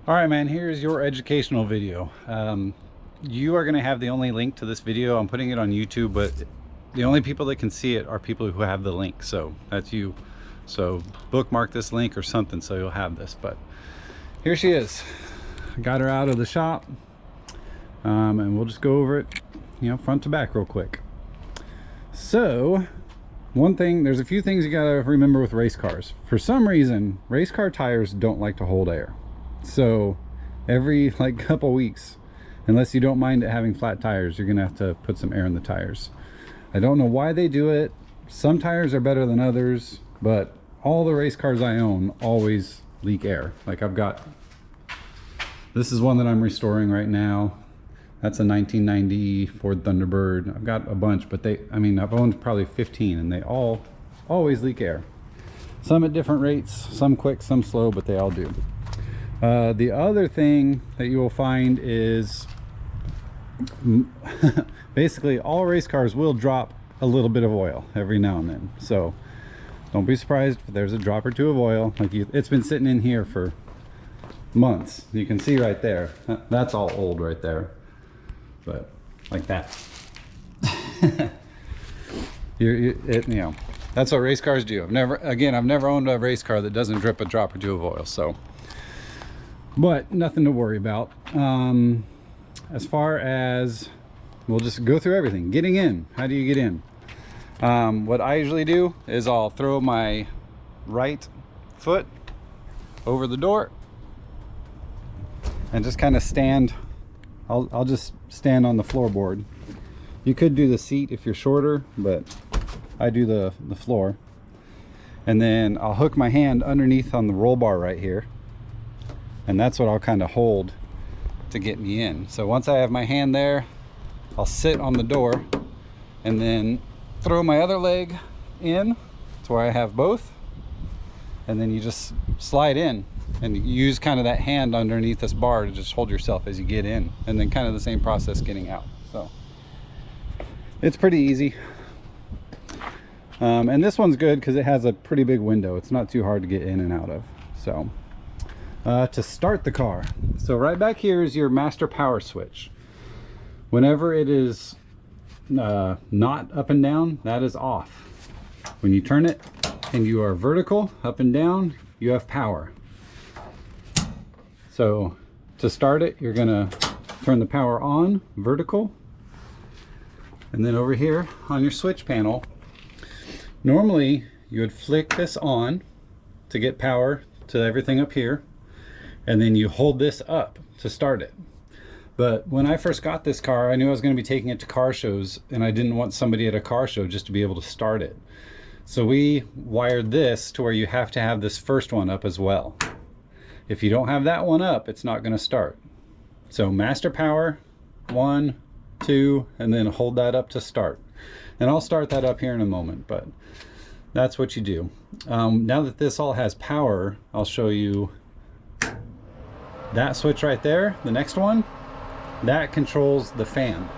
All right, man, here's your educational video. You are going to have the only link to this video. I'm putting it on YouTube, but the only people that can see it are people who have the link. So that's you. So bookmark this link or something so you'll have this. But here she is. I got her out of the shop, and we'll just go over it, you know, front to back real quick. So one thing, there's a few things you got to remember with race cars. For some reason, race car tires don't like to hold air. So every couple weeks, unless you don't mind it having flat tires, you're gonna have to put some air in the tires. I don't know why they do it. Some tires are better than others, but all the race cars I own always leak air. Like this is one that I'm restoring right now. That's a 1990 Ford Thunderbird. I've got a bunch, but I've owned probably 15 and they all always leak air. Some at different rates, some quick, some slow, but they all do. The other thing that you will find is basically all race cars will drop a little bit of oil every now and then. So don't be surprised if there's a drop or two of oil. It's been sitting in here for months. You can see right there. That's all old right there. But like that. You know, that's what race cars do. I've never owned a race car that doesn't drip a drop or two of oil. So. But nothing to worry about. As far as, we'll just go through everything. Getting in, how do you get in? What I usually do is I'll throw my right foot over the door and just kind of stand. I'll just stand on the floorboard. You could do the seat if you're shorter, but I do the floor. And then I'll hook my hand underneath on the roll bar right here. And that's what I'll kind of hold to get me in. So once I have my hand there, I'll sit on the door and then throw my other leg in to where I have both. And then you just slide in and you use kind of that hand underneath this bar to just hold yourself as you get in. And then kind of the same process getting out. So it's pretty easy. And this one's good because it has a pretty big window. It's not too hard to get in and out of. So. To start the car, so right back here is your master power switch. Whenever it is not up and down, that is off. When you turn it and you are vertical up and down, you have power. So to start it, you're gonna turn the power on vertical, and then over here on your switch panel, normally you would flick this on to get power to everything up here. And then you hold this up to start it. But when I first got this car, I knew I was going to be taking it to car shows, and I didn't want somebody at a car show just to be able to start it. So we wired this to where you have to have this first one up as well. If you don't have that one up, it's not going to start. So master power, 1, 2, and then hold that up to start. And I'll start that up here in a moment, but that's what you do. Now that this all has power, I'll show you that switch right there. The next one, that controls the fan.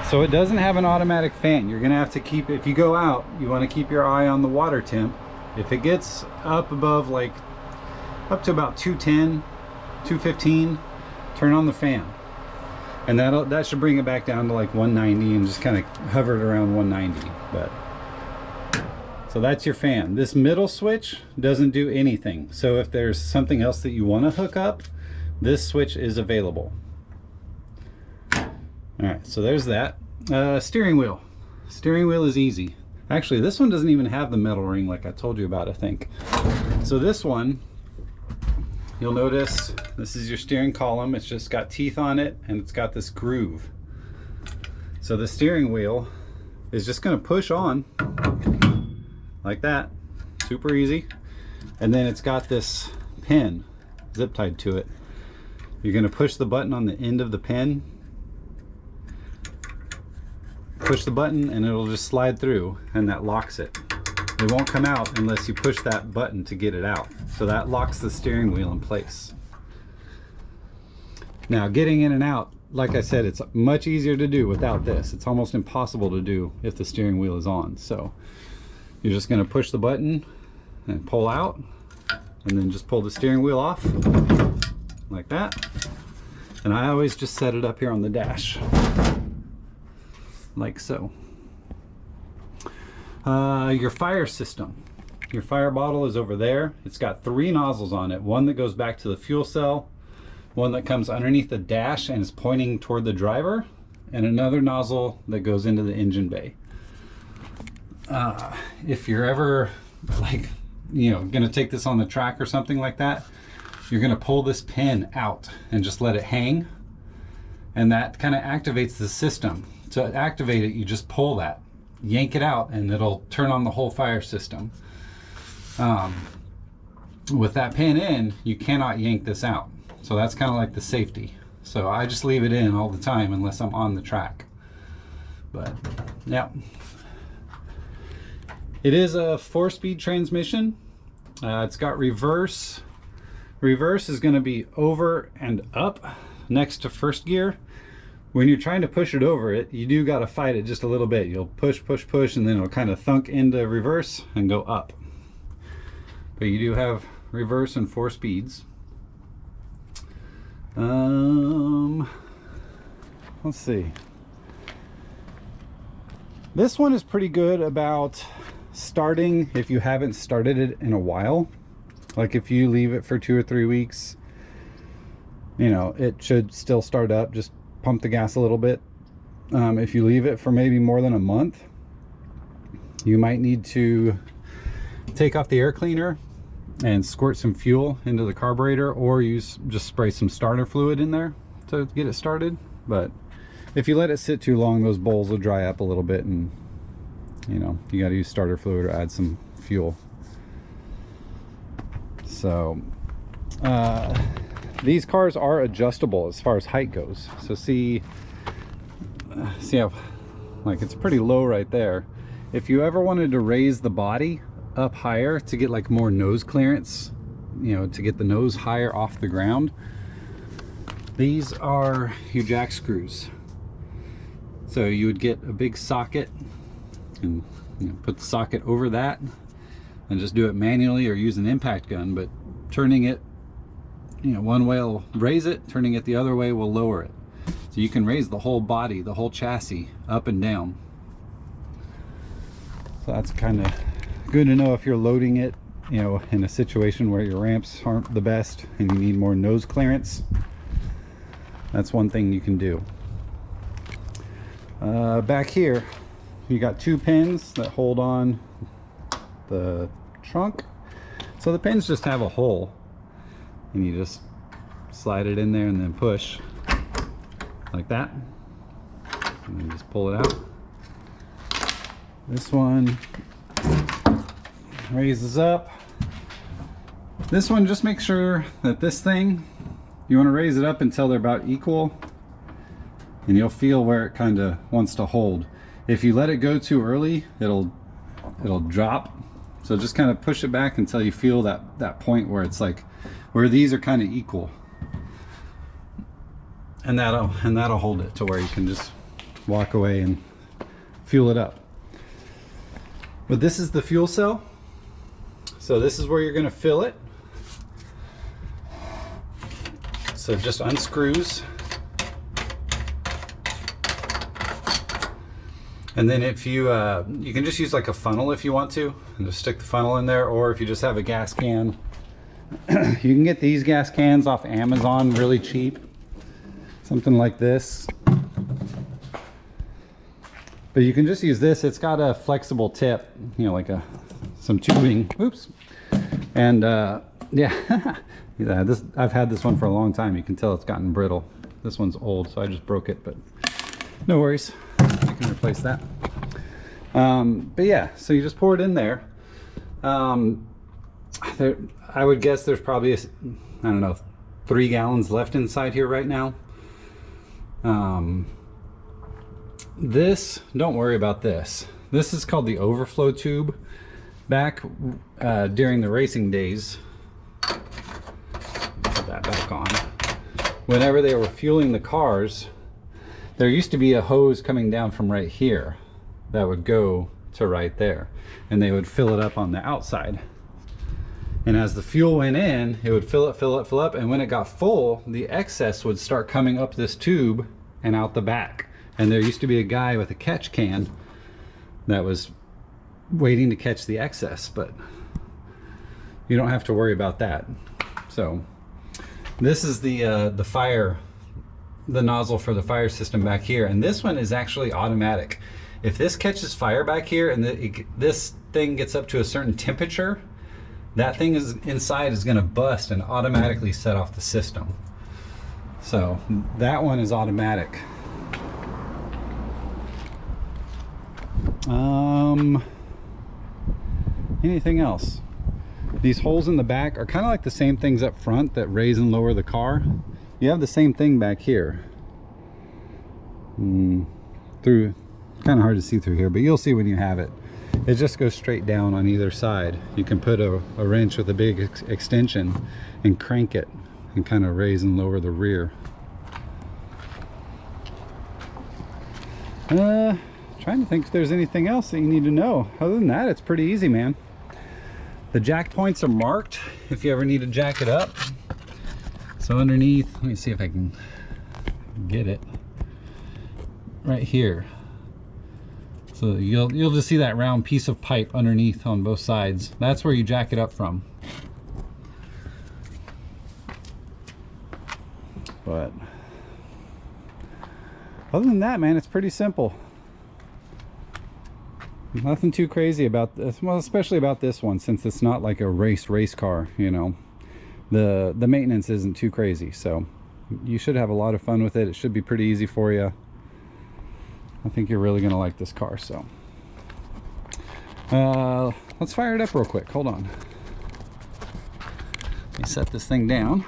So it doesn't have an automatic fan. You're gonna have to keep, if you go out, you want to keep your eye on the water temp. If it gets up above up to about 210, 215, turn on the fan. And that should bring it back down to 190 and just kind of hover it around 190. So that's your fan. This middle switch doesn't do anything. So if there's something else that you want to hook up, this switch is available. All right, so there's that. Steering wheel. Steering wheel is easy. Actually, this one doesn't even have the metal ring like I told you about, I think. So this one, you'll notice this is your steering column. It's just got teeth on it and it's got this groove. So the steering wheel is just going to push on like that, super easy. And then it's got this pin zip tied to it. You're going to push the button on the end of the pin, push the button, and it'll just slide through, and that locks it. It won't come out unless you push that button to get it out. So that locks the steering wheel in place. Now getting in and out, like I said, it's much easier to do without this. It's almost impossible to do if the steering wheel is on. So You're just going to push the button and pull out, and then just pull the steering wheel off like that. And I always just set it up here on the dash like so. Your fire system. Your fire bottle is over there. It's got 3 nozzles on it. One that goes back to the fuel cell, one that comes underneath the dash and is pointing toward the driver, and another nozzle that goes into the engine bay. If you're ever like, you know, gonna take this on the track or something like that, you're gonna pull this pin out and just let it hang, and that kind of activates the system. To activate it, you just pull that, yank it out, and it'll turn on the whole fire system. With that pin in, you cannot yank this out, so that's kind of like the safety. So I just leave it in all the time unless I'm on the track. But yeah, it is a 4-speed transmission. It's got reverse. Reverse is going to be over and up next to first gear. When you're trying to push it over it, you do got to fight it just a little bit. You'll push, push, push, and then it'll kind of thunk into reverse and go up. But you do have reverse and 4 speeds. Let's see. This one is pretty good about starting if you haven't started it in a while. Like if you leave it for 2 or 3 weeks, you know, it should still start up. Just pump the gas a little bit. If you leave it for maybe more than a month, you might need to take off the air cleaner and squirt some fuel into the carburetor, or just spray some starter fluid in there to get it started. But if you let it sit too long, those bowls will dry up a little bit, and you know, you got to use starter fluid or add some fuel. So these cars are adjustable as far as height goes. So see how, like, it's pretty low right there. If you ever wanted to raise the body up higher to get like more nose clearance, you know, to get the nose higher off the ground, these are your jack screws. So you would get a big socket and, you know, put the socket over that and just do it manually or use an impact gun. But turning it, you know, one way will raise it, turning it the other way will lower it. So you can raise the whole body, the whole chassis, up and down. So that's kind of good to know if you're loading it, you know, in a situation where your ramps aren't the best and you need more nose clearance. That's one thing you can do. Back here, you got 2 pins that hold on the trunk. So the pins just have a hole, and you just slide it in there and then push like that, and then just pull it out. This one raises up. This one, just make sure that this thing, you want to raise it up until they're about equal, and you'll feel where it kind of wants to hold. If you let it go too early, it'll drop. So just kind of push it back until you feel that point where it's like, where these are kind of equal, and that'll hold it to where you can just walk away and fuel it up. But this is the fuel cell. So this is where you're going to fill it. So it just unscrews. And then if you you can just use like a funnel if you want to, and just stick the funnel in there, or if you just have a gas can, you can get these gas cans off Amazon really cheap, something like this. But you can just use this. It's got a flexible tip, you know, like some tubing. Oops. And yeah, yeah, I've had this one for a long time. You can tell it's gotten brittle. This one's old, so I just broke it, but no worries. I can replace that. But yeah, so you just pour it in there. I would guess there's probably, I don't know, 3 gallons left inside here right now. This, don't worry about this. This is called the overflow tube. Back during the racing days, put that back on. Whenever they were fueling the cars, there used to be a hose coming down from right here that would go to right there, and they would fill it up on the outside. And as the fuel went in, it would fill up, and when it got full, the excess would start coming up this tube and out the back. And there used to be a guy with a catch can that was waiting to catch the excess, but you don't have to worry about that. So this is the nozzle for the fire system back here, and this one is actually automatic. If this catches fire back here and this thing gets up to a certain temperature, that thing inside is going to bust and automatically set off the system. So that one is automatic. Anything else? These holes in the back are kind of like the same things up front that raise and lower the car. You have the same thing back here. Through, kind of hard to see through here, but you'll see when you have it. It just goes straight down on either side. You can put a wrench with a big extension and crank it and kind of raise and lower the rear. Trying to think if there's anything else that you need to know. Other than that, it's pretty easy, man. The jack points are marked if you ever need to jack it up. So underneath, let me see if I can get it right here. So you'll just see that round piece of pipe underneath on both sides. That's where you jack it up from. But other than that, man, it's pretty simple. Nothing too crazy about this, well, especially about this one, since it's not like a race car, you know. The maintenance isn't too crazy, so you should have a lot of fun with it. It should be pretty easy for you. I think you're really gonna like this car. So let's fire it up real quick. Hold on, let me set this thing down.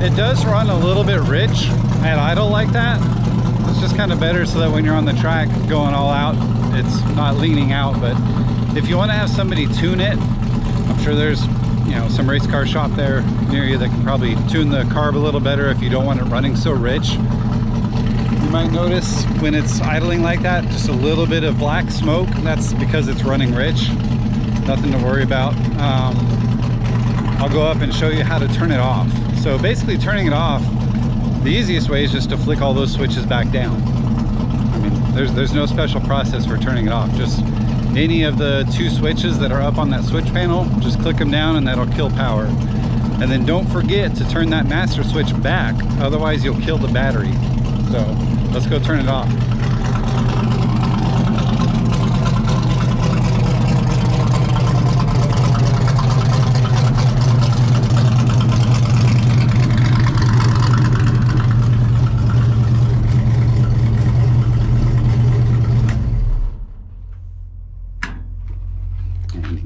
It does run a little bit rich at idle like that. It's just kind of better so that when you're on the track going all out, it's not leaning out. But if you want to have somebody tune it, I'm sure there's, you know, some race car shop there near you that can probably tune the carb a little better if you don't want it running so rich. You might notice when it's idling like that, just a little bit of black smoke. That's because it's running rich. Nothing to worry about. I'll go up and show you how to turn it off. So basically turning it off, the easiest way is just to flick all those switches back down. I mean, there's no special process for turning it off. Just any of the two switches that are up on that switch panel, just click them down and that'll kill power. And then don't forget to turn that master switch back, otherwise you'll kill the battery. So let's go turn it off.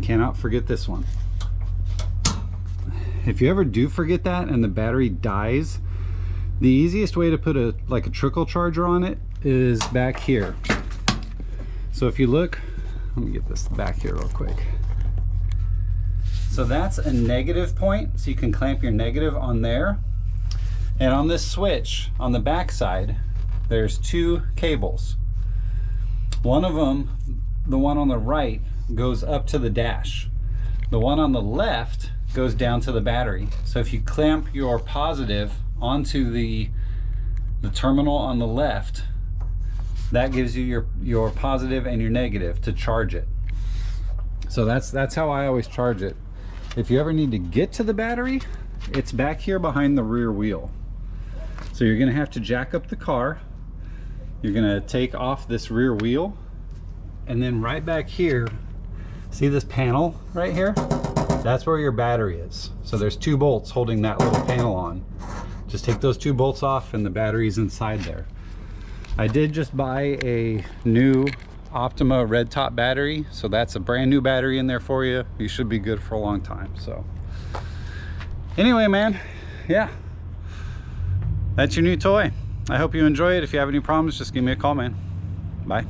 Cannot forget this one. If you ever do forget that and the battery dies, the easiest way to put a trickle charger on it is back here. So if you look, let me get this back here real quick. So that's a negative point, so you can clamp your negative on there. And on this switch, on the back side, there's two cables. One of them, the one on the right, goes up to the dash. The one on the left goes down to the battery. So if you clamp your positive onto the terminal on the left, that gives you your positive and your negative to charge it. So that's how I always charge it. If you ever need to get to the battery, it's back here behind the rear wheel. So you're gonna have to jack up the car. You're gonna take off this rear wheel, and then right back here, see this panel right here? That's where your battery is. So there's two bolts holding that little panel on. Just take those two bolts off and the battery's inside there. I did just buy a new Optima red top battery, so that's a brand new battery in there for you. You should be good for a long time. So anyway, man, yeah, that's your new toy. I hope you enjoy it. If you have any problems, just give me a call, man. Bye.